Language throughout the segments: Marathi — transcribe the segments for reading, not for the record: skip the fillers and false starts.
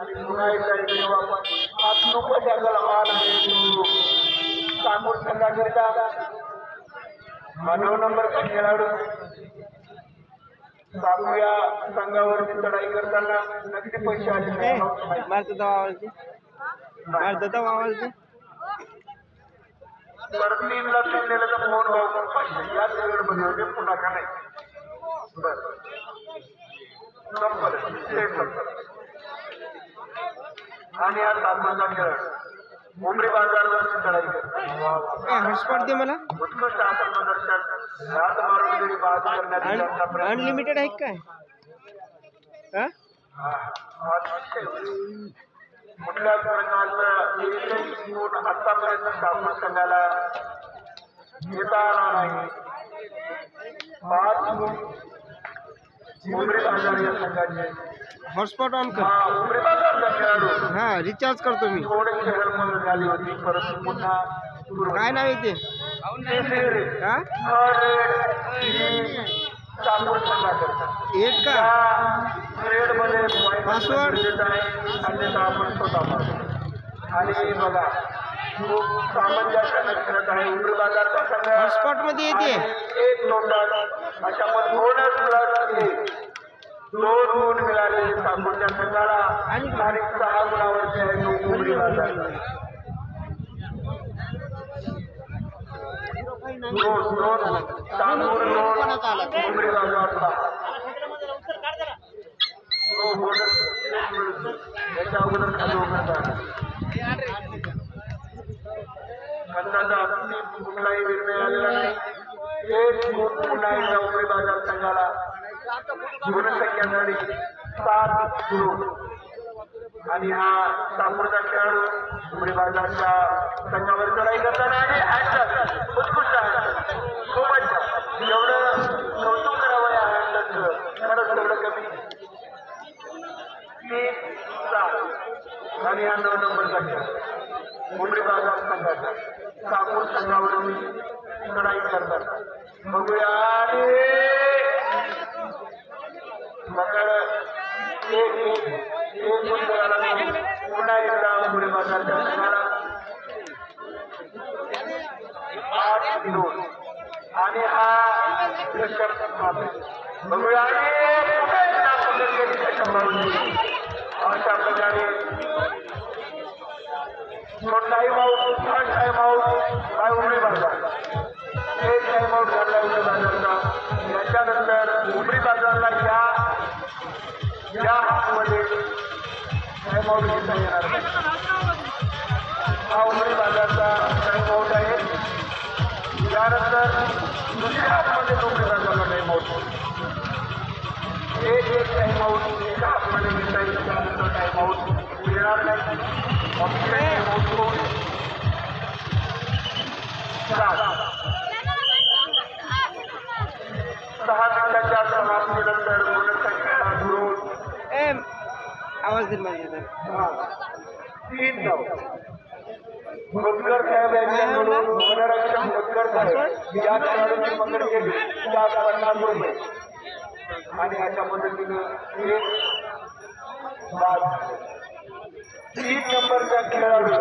आणि पुन्हा एकदा इकडे वापस हात नको जगाला मान आहे तो सांगून संघाकरिता 9 नंबरचा खेळाडू बाबूया संघावरती चढाई करताना नक्की पैसे आले परतीला फिरलेला फोन वापरून पाहिजे या पिरियडमध्ये होते पुन्हा का नाही बरं आणि हा सातचा खेळ मुंबई बाजारवरती चढाई करतो मला उत्कृष्ट आत्मदर्शन रात मारून बाद करण्यात अनलिमिटेड आहे काय कुठल्याच प्रकारचं एकही गुण आतापर्यंत सामना संघाला घेता आला नाही 5 गुण मुंबई बाजार या संघाचे हॉटस्पॉट ऑन कर मुंबई बाजारचा खेळाडू हा रिचार्ज करतो मी थोडे खेळ झाली होती परंतु पुन्हा काय नाव येते चांगूर संघाकरता एक का पासवर्ड अन्यथा आपण स्वतः आणि बघा खूप सामंजस्याने खेळत आहे उमरी बाजारचा संघ हॉटस्पॉट मध्ये येते एक नोंदा अशा पद्धतीने 2 गुण मिळाले चांगूरच्या संघाला आणि 6 गुणावरती आहे उमरी बाजार मुंबई बाजारचा याच्या अगोदर खाली कुठलाही निर्णय आलेला नाही एक गुण पुन्हा एकदा मुंबई बाजार संघाला गुणसंख्या झाली 7 गुण आणि हा सामोरचा खेळाडू मुंबई बाजारच्या संघावर चढाई करताना आणि उत्कृष्ट आहे खूपच एवढं कौतुक करावं या हँडलचं खरंच तेवढं कमी 3-7 आणि हा 9 नंबरचा खेळ मुंबई बाजार संघाचा सामोर संघावरून चढाई करतात बघूया आणि मकर एक गुंतवाला पुन्हा एकदा मुंबई बाजारच्या संघाला 8-2 आणि हा बघूया अशा प्रकारे टाइम आउट टाइम आउट काय उमरी बाजार एक टाइम आउट झाला उमरी बाजारचा याच्यानंतर उमरी बाजारला या हाफमध्ये टाइम आउट घेता येणार हा उमरी बाजारचा टाइम आउट आहे त्यानंतर दुसऱ्या हाफमध्ये उमरी बाजारला टाइम आउट एक टाइम आउट एका हाफमध्ये घेता येईल त्यानंतर टाइम आउट मिळणार नाही 6 मिनिटाच्या समाप्तीनंतर गुणसंख्या धरून आवाज दिला पाहिजे 3-9 मुदगर साहेब यांच्याकडून वनरक्षक मुदगर साहेब या खेळाडूची पकड केली 50 रुपये आणि अशा पद्धतीने एक बाद 3 नंबरचा खेळाडू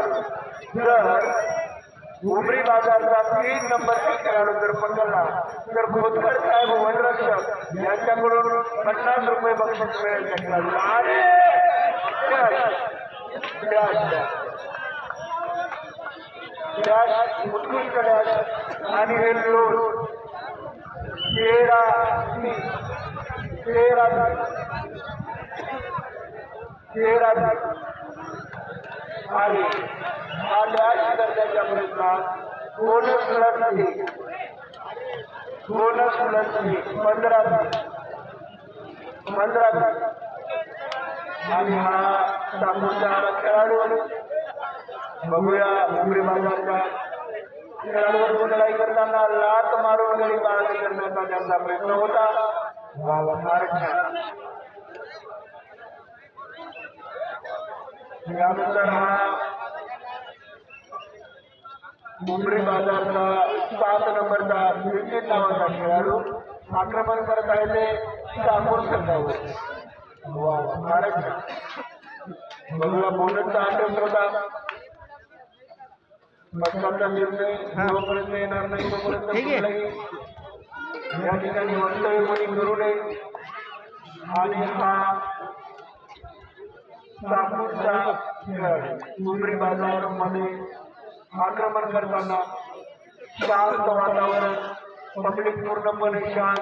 जर उमरी बाजारचा 3 नंबरचा खेळाडू जर पकडला तर खोतकर साहेब वनरक्षक यांच्याकडून 50 रुपये बक्षीस मिळेल खेळाडूला आणि उत्कृष्ट डॅश आणि हे लोड 13 आणि हा डॅश करण्याच्या प्रयत्नात बोनस मिळत नाही 15 आणि हा सामोरचा खेळाडू बघूया उमरी बाजारच्या खेळाडूवर लढाई करताना लात मारून गडी पाळणी करण्याचा त्यांचा प्रयत्न होता फार छान यानंतर हा मुंबई बाजारचा 7 नंबरचा नितीन नावाचा खेळाडू आक्रमण करत आहे ते सामोर संघावर फारच बघूया बोनसचा अटेम्प्ट होता. पक्षाचा निर्णय जोपर्यंत येणार नाही तोपर्यंत ठीक आहे. कुठलाही या ठिकाणी वक्तव्य कोणी करू नये. आणि हा नागपूरचा खेळ उमरी बाजार मध्ये आक्रमण करताना शांत वातावरण, पब्लिक पूर्णपणे शांत.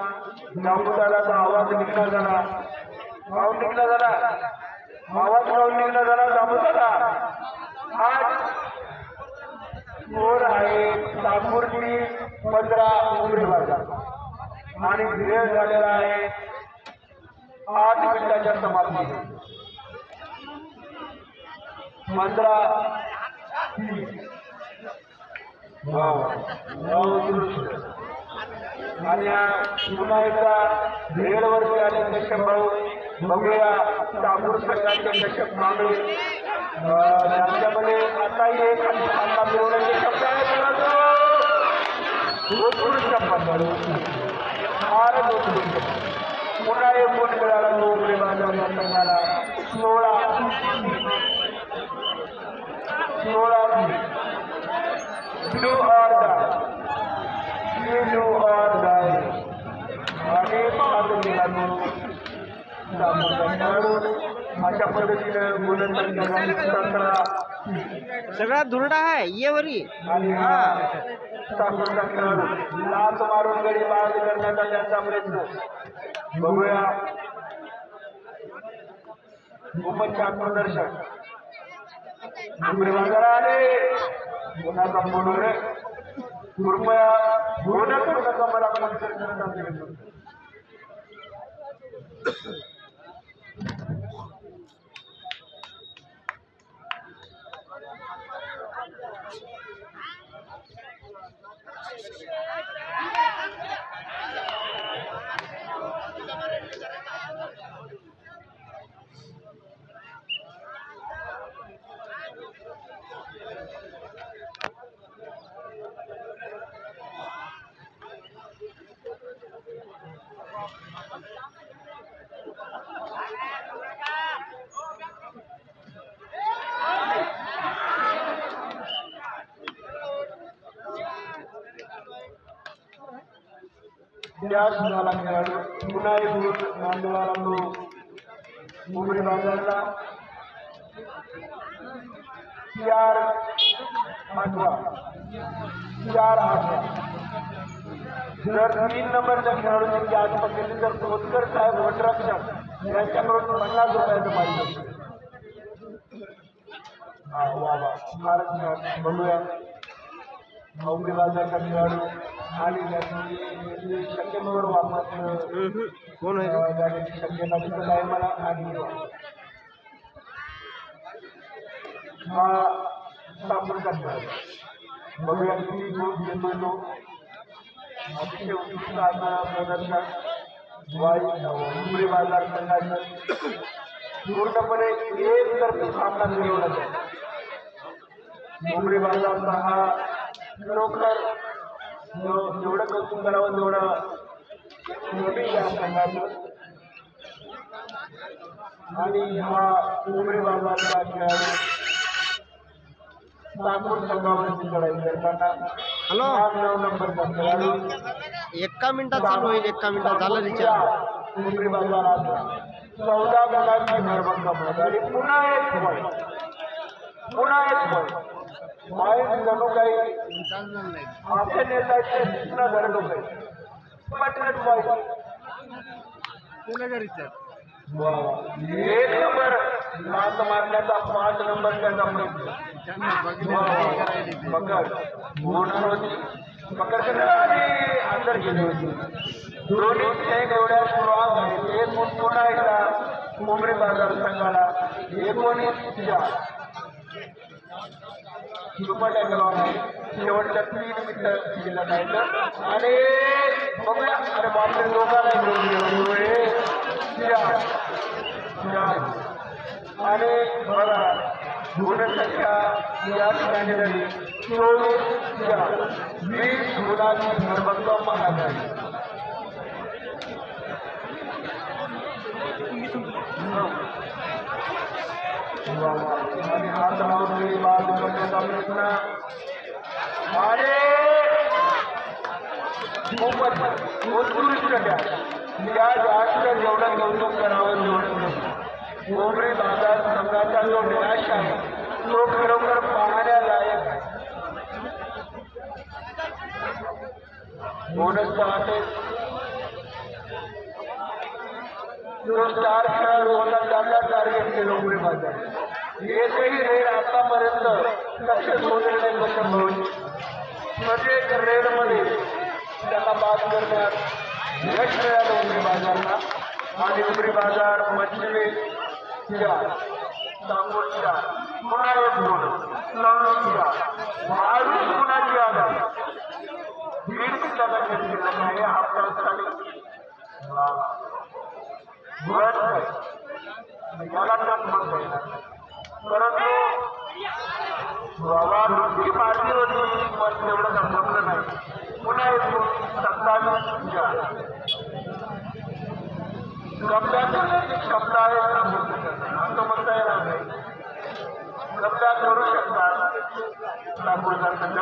दामोदराचा आवाज निघला झाला, आवाज निघला झाला, आवाज राहून निघला झाला. दामोदरा आज स्कोर आहे नागपूरची 15 उमरी बाजार आणि वेळ झालेला आहे 8 मिनिटाच्या समाप्ती. 15 आणि पुन्हा एकदा वेळेवरती आले दर्शक भाऊ. बघूया नागपूर संघाचे दर्शक मांडवे त्यांच्यामध्ये आताही एक आता मिळवण्याचे शब्द आहेत. फारच उत्कृष्ट. पुन्हा एक गुण मिळाला उमरी बाजार या संघाला. 16 ब्लू ऑर डाय आणि 5 मिळालो. अशा पद्धतीने गुणसंख्या 17 सगळा धुरडा आहे ये वरी. आणि हा साखरचा खेळाडू लाच मारून गडी बाद करण्याचा त्यांचा प्रयत्न. बघूया खूपच छान प्रदर्शन. उमरी बाजार आले. गुणाचा म्हणून कृपया गुन्हा करू नका. मला कॉन्सर्ट करत असेल त्याच झाला खेळाडू. पुन्हा एक गुण मांडवाला उमरी बाजारला 4-8. जर 3 नंबरच्या खेळाडूंची आज पकडली तर खोतकर साहेब वटरक्षक यांच्याकडून 50 रुपयाचं पाहिजे. वा वा फारच छान. बघूया उमरी बाजारचा खेळाडू आणि त्याची शक्यतेवर वापरलं कोण आहे जाण्याची शक्यता दिसत आहे मला. आणि हा सामोरचा खेळाडू. बघूया किती गुण घेतो तो. अतिशय उत्कृष्ट असणारा प्रदर्शन उमरी बाजार संघाचं पूर्णपणे एकतर्फी सामना खेळवला जातो. उमरी बाजारचा हा खरोखर जेवढं कौतुक करावं तेवढं कमी या संघाचं. आणि हा उमरी बाजारचा खेळाडू नागपूर संघावरती चढाई करताना हॅलो 9 नंबरचा खेळाडू. 1 मिनिटात चालू होईल. 1 मिनिटात झालं रिचार्ज. उमरी बाजारात 14 गटांची भरभक्कम आणि पुन्हा एक पॉईंट. पॉईंट जणू काही आपल्या नेत्याचे सूचना धरत होते. पटकन पॉईंट. एक नंबर लात मारण्याचा 5 नंबर त्याचा प्रयत्न. पकड होणार होती. पकड आणि अंतर गेली होती. दोन्ही खेळ एवढ्या स्ट्रॉंग आहेत. एक पुन्हा एकदा उमरी बाजार संघाला 19-4 सुपर टॅकल आहे. शेवटच्या 3 मिनिटं शिल्लक आहेत. आणि बघूया अरे बापरे लोकांना आणि बघा गुणसंख्या या ठिकाणी झाली 24-4. 20 गुणांची भरभक्कम आघाडी. आणि हात लावून बाद करण्याचा प्रयत्न आणि खूपच उत्कृष्ट त्या जास्त जेवढं कौतुक करावं तेवढं कोंबडी बाजार संघाचा जो निराश आहे तो खरोखर पाहण्यालायक आहे. बोनस पाहते जो स्टार खेळाडू होता त्याला टार्गेट केलं कोंबडी बाजार एकही रेड आतापर्यंत लक्षच होणे नाही कसं म्हणून प्रत्येक रेडमध्ये त्याला बाद करण्यात यश मिळालं उमरी बाजारला. आणि उमरी बाजार मच्छी सांगोलच्या पुन्हा एक गुण महावीर गुणाची आधार दीड मिनिटाचा खेळ शिल्लक आहे. हाफ तासाने याला टच म्हणता येणार परंतु नुसती पार्टी होती पण तेवढं संपलं नाही. पुन्हा एक 27 कब्जा शब्द आहे असं म्हणता येणार नाही. कब्जा करू शकतात नागपूरचा संघ.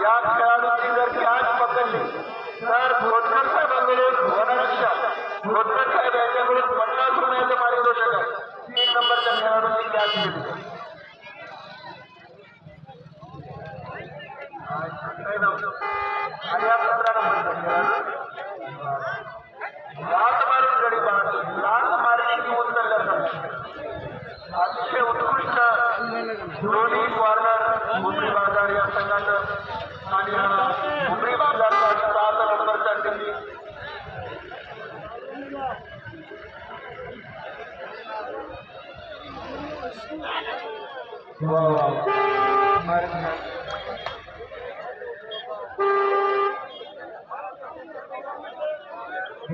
या खेळाडूंची जर कॅच पकडली तर धोतकर साहेबांकडून धोतकर साहेब यांच्याकडून 50 गुणाचं पारितोषिक आहे. 3 नंबरच्या खेळाडूंची कॅच घेतली. आणि या 15 नंबरचा खेळाडू लात मारून गडी पाहतो. लात मारण्याची उत्तर करतात. अतिशय उत्कृष्ट दोन्ही कॉर्नर मुंबई बाजार या संघाचं आणि मुंबई बाजारचा 7 नंबरचा टीम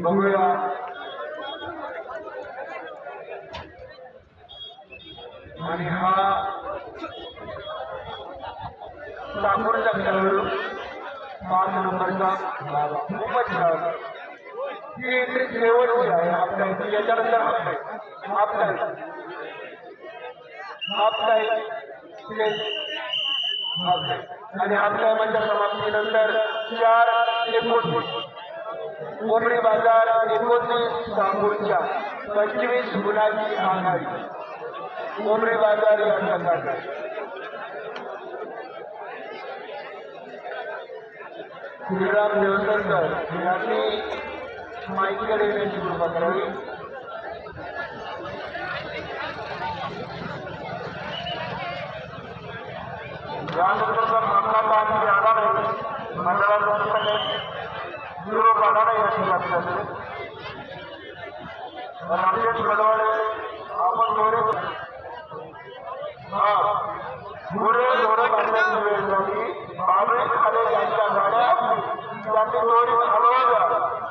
बघूया. आणि हा नागपूरचा खेळाडू 5 नंबरचा खूपच छान. ही एंट्री शेवटची आहे आपल्या याच्यानंतर हाफ टाईम आणि हाफ टाईमच्या समाप्तीनंतर 4-19 कोंबडी बाजार 19 नागपूरच्या 25 गुणाची आघाडी कोंबडी बाजार या संघाचा. श्रीराम देवसरकर यांनी माईकडे येण्याची कृपा करावी. यानंतरचा सामना पाहण्यात आला नाही. मंडळाचा युरोप आला नाही याची लक्षात. राजेश गडवाडे आपण पुढे दोरे बांधण्याची वेळ झाली. बाबळे खाले यांच्या गाड्या त्यांनी दोरी हलवल्या.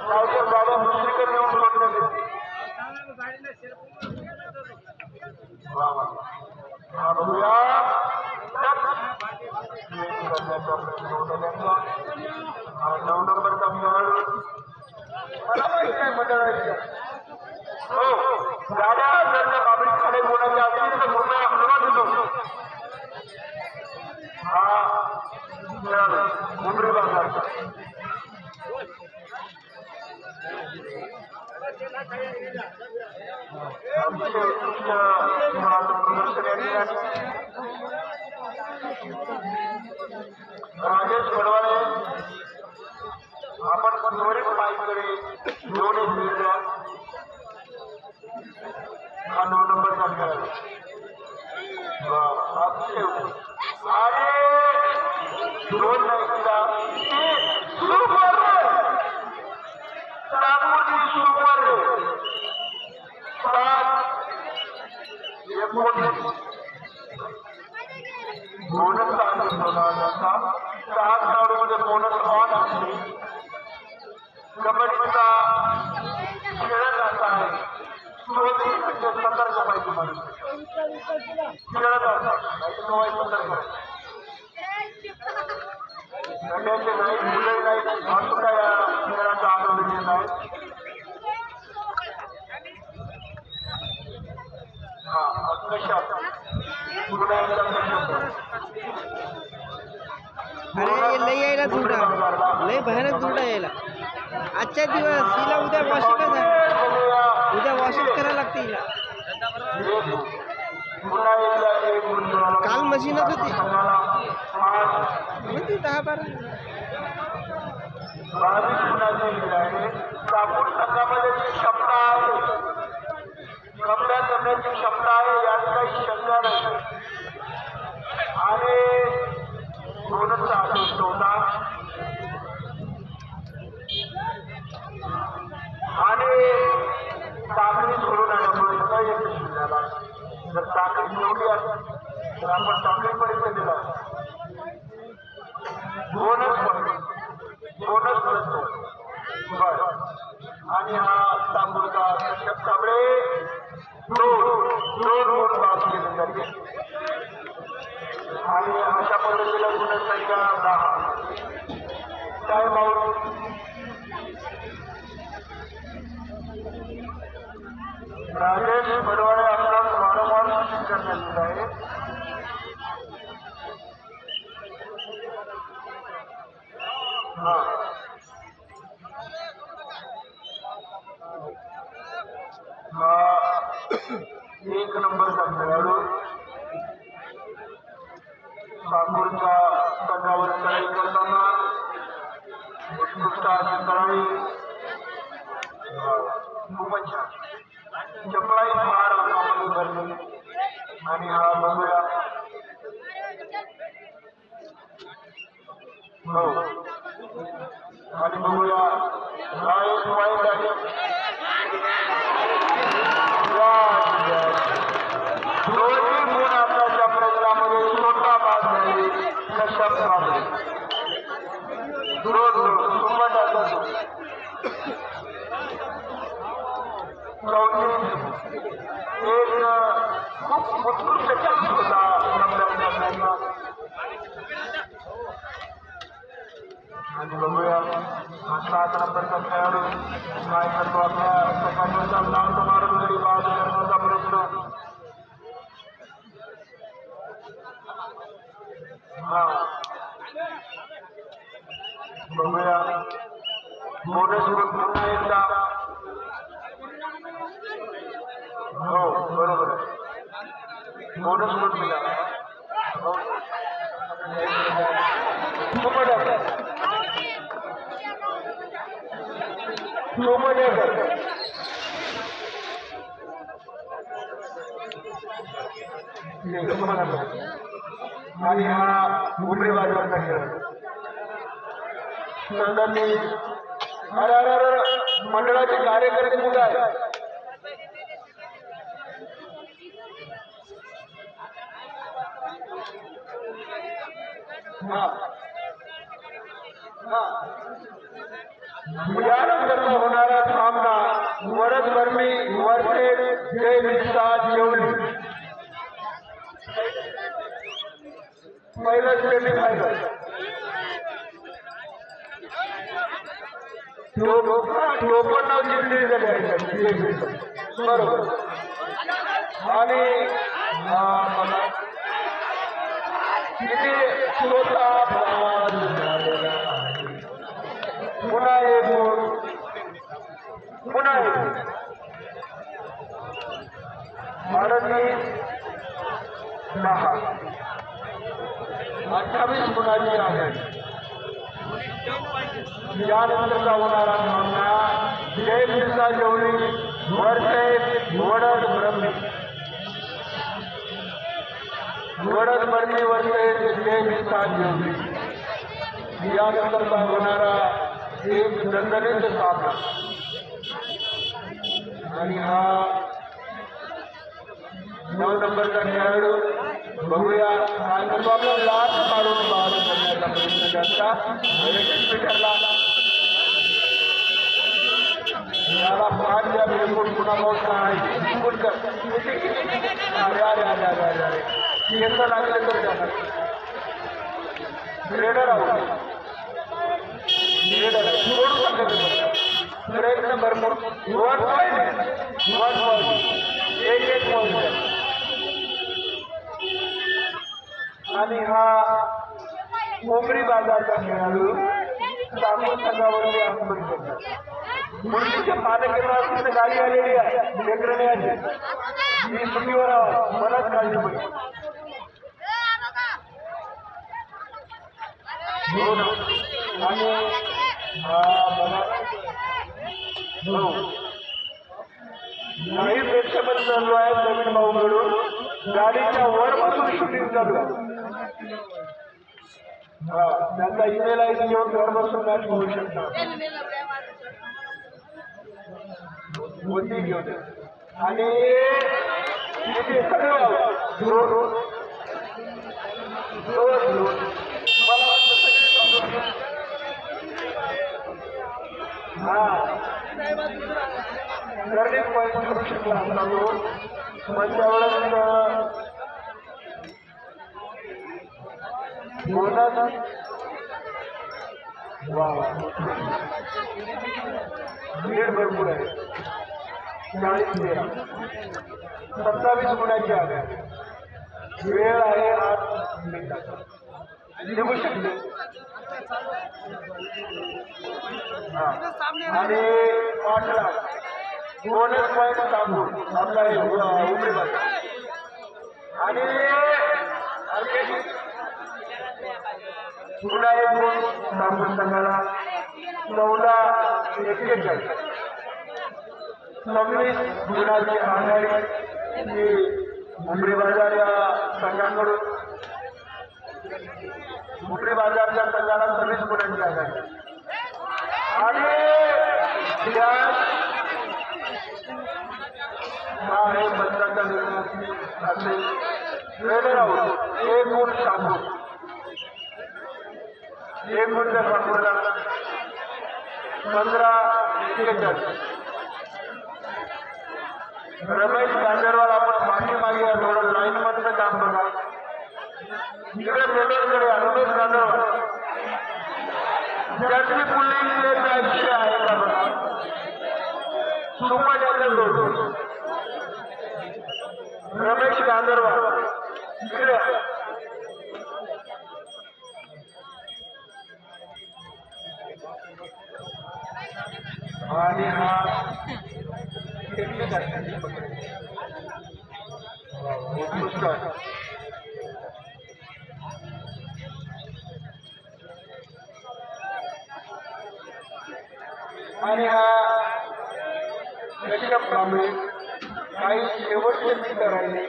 त्याच्या गाड्या दुसरीकडे येऊन सोडण्यात येते. बघूया 9 नंबरचा खेळाडू मला माहिती आहे मंडळाच्या हो गाड्या जर त्या बाबळी खाली बोलायच्या असतील तर पूर्ण हलवा दिलो. हा खेळाडू मुंबई बाजारचा राजेश गडवाळे आपण त्वरित पायकडे घेऊन येऊ. हा 9 नंबरचा खेळाडू आणि 2 नाईकचा सुपर नागपूरची सुपर 7-19 बोनस आनंद 6 खेळाडूमध्ये बोनस ऑन असते. कबड्डीचा खेळत असा आहे तो सतर्क पाहिजे माणूस खेळत असतात सतर्क गड्याचे नाही मुले नाही असं काय खेळाचा आनंद घेत आहे. कश्यप पुन्हा एकदा कश्यप अरे लय यायला जुडा लय भयानक जुडा यायला आजच्या दिवस हिला उद्या वॉशिंगच आहे उद्या वॉशिंग करायला लागते हिला काल मशीनच होती होती 10-12 कापूर संघामध्ये जी क्षमता आहे कपड्या करण्याची क्षमता आहे यात काही शंका नाही आणि दोनच आदेश होता आणि साखळी सोडून आणल्यामुळे यशस्वी झाला जर साखळी ठेवली असती तर आपण साखळीपर्यंत दिला बोनस मिळतो आणि हा तांबूळचा कश्यप कांबळे दोन बाद केले जाते आणि अशा पद्धतीला गुणसंख्या 10 टाइम आउट राजेश बडवाडे आपणास वारंवार सूचित करण्यात येत आहे एक नंबरचा खेळाडू नागपूरच्या संघावर चढाई करताना उत्कृष्ट अशी तळाई खूपच छान चपळाई फार अंगामध्ये भरली आणि हा बघूया हो आणि बघूया हा एक वाईट आहे दोन्ही गुण आपल्याच्या प्रयत्नामध्ये छोटा भाग झाले कश्यप कांबळे खूप उत्कृष्ट चान्स होता आणि बघूया 7 नंबरचा खेळाडू काय करतो आपल्या सकाळचा लांब मारून गडी बाद करण्याचा प्रयत्न बघूया बोनस पुन्हा एकदा हो बरोबर बोनस पण मिळाला आणि हा उमरी बाजारचा खेळ संघांनी मंडळाचे कार्यकर्ते कुठे आहेत यानंतरचा होणारा सामना वरद बर्मी वर्सेस जय विश्वास जेवली पहिलं सेमीफायनल टोपण नाव जिंकली झाली बरोबर आणि किती छोटा पुन्हा एक पुन्हा एक भारती 10 28 गुणांची आहे यानंतरचा होणारा सामना जय बिरसा जेवली वर्सेस वडद ब्रह्मी वडद ब्रह्मी वर्सेस जय बिरसा जेवली यानंतरचा होणारा एक दणदणीत सामना आणि हा 9 नंबरचा खेळाडू बघूया काय करतो आपला लाट काढून बाहेर करण्याचा प्रयत्न करता पीटरला याला फाट द्या बिलकुल पुन्हा पाऊस नाही कुठकर अरे अरे अरे अरे अरे केंद्र लागले तर जाणार ग्रेडर आहोत सोडू शकत प्रयत्न भरपूर 1 पॉईंट 1 पॉईंट एक पॉईंट आणि हा कोंबडी बाजारचा खेळाडू सामून संघावरती आक्रमण करतात. मुरलीच्या पादकेंद्रावर गाडी आलेली आहे लेकरण्याची ही सुट्टीवर मलाच काळजी पडली. आणि काही प्रेक्षेपण चालू आहे नवीन भाऊकडून गाडीच्या वर बसून शूटिंग चालू आहे. त्यांचा ईमेल आय डी घेऊन घर बसून मॅच होऊ शकतात मोदी घेऊन. आणि इथे सगळं मला टर्निंग पॉईंट करू शकला असता तो पण त्यावेळेस लीड भरपूर आहे 40-13 27 गुणाची आहे. वेळ आहे 8 मिनिटाचा निघू शकते. आणि 5 लाख बोनस पॉईंट सांगून आपला उमरी बाजार आणि पुन्हा एक गुण सांगून संघाला 14-41 26 गुणाची आघाडी ही उमरी बाजार या संघाकडून. उमरी बाजारच्या संघाला 26 गुणांची आघाडी आणि आहे पंचांचा निर्णय असेल एक गुण सांगून एक गुण जर सांगूला 15-41 रमेश गांजरवाल आपण मागे थोडं लाईन मधलं काम बघा. इकडे मेडलकडे रमेश गांजरवाल त्याची पुलिंग मॅच आहे का बघा सुपाच्या जोड रमेश गांजरवाल इकडे आणि हा आणि हा ऋषभ कांबळे काही शेवटचे मिनिटं राहिले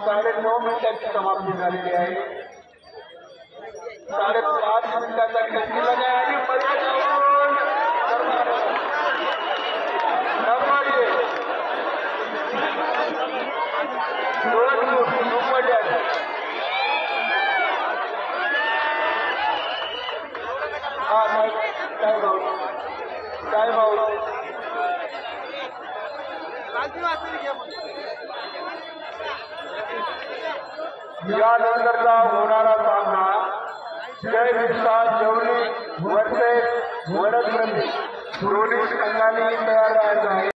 9.5 मिनिटांची समाप्ती झालेली आहे. 5.5 मिनिटाचा खेळ केला आहे आणि मध्ये जाऊन काय भाऊ यानंतरचा होणारा सामना जय बिरसा जवली वर्सेस वडदप्रती दोन्ही संघांनी तयार राहायचा आहे.